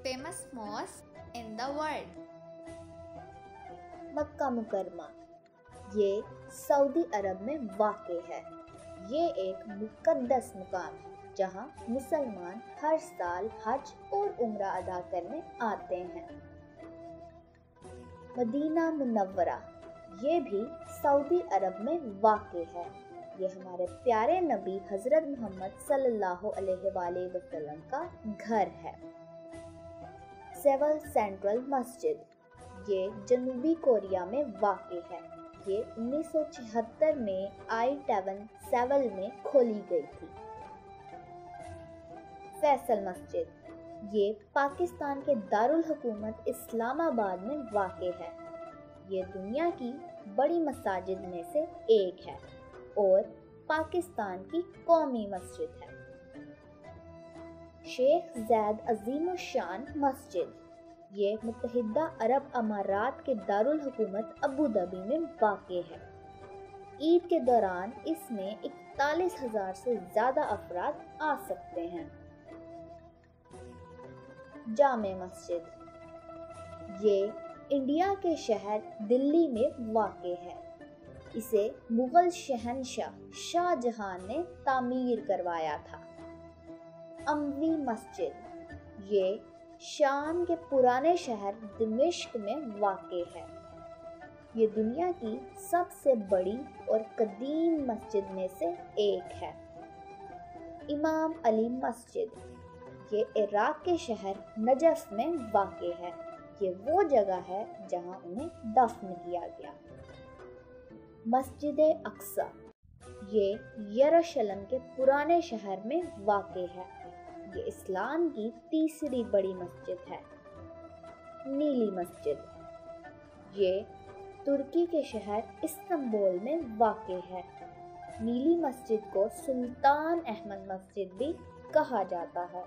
famous mosque in the world? मक्का मुकरमा ये Saudi अरब में वाक़ है। ये एक मुक़द्दस मुकाम है जहाँ मुसलमान हर साल हज और उम्रा अदा करने आते हैं। मदीना मुनव्वरा ये भी सऊदी अरब में वाक़ है। ये हमारे प्यारे नबी हज़रत मोहम्मद सल्लल्लाहु अलैहि वसल्लम का घर है। सेवल सेंट्रल मस्जिद ये जनूबी कोरिया में वाक़ है। ये 1976 में I-7 सेवल में खोली गई थी। फैसल मस्जिद ये पाकिस्तान के दारुल हुकूमत इस्लामाबाद में वाक़ है। ये दुनिया की बड़ी मसाजिद में से एक है और पाकिस्तान की कौमी मस्जिद है। शेख ज़ैद अज़ीमुश्शान मस्जिद ये मुत्तहिदा अरब अमारात के दारुल हुकूमत अबू धाबी में वाक़ है। ईद के दौरान इसमें 41,000 से ज़्यादा अफराद आ सकते हैं। जामे मस्जिद ये इंडिया के शहर दिल्ली में वाक़ है। इसे मुग़ल शहंशाह शाहजहां ने तामीर करवाया था। अमवी मस्जिद ये शाम के पुराने शहर दिमिश्क में वाक़ है। ये दुनिया की सबसे बड़ी और कदीम मस्जिद में से एक है। इमाम अली मस्जिद ये इराक़ के शहर नजफ़ में वाक़ है। ये वो जगह है जहाँ उन्हें दफन किया गया। मस्जिद अक्सा ये यरूशलेम के पुराने शहर में वाक़ है। ये इस्लाम की तीसरी बड़ी मस्जिद है। नीली मस्जिद ये तुर्की के शहर इस्तांबुल में वाक़ है। नीली मस्जिद को सुल्तान अहमद मस्जिद भी कहा जाता है।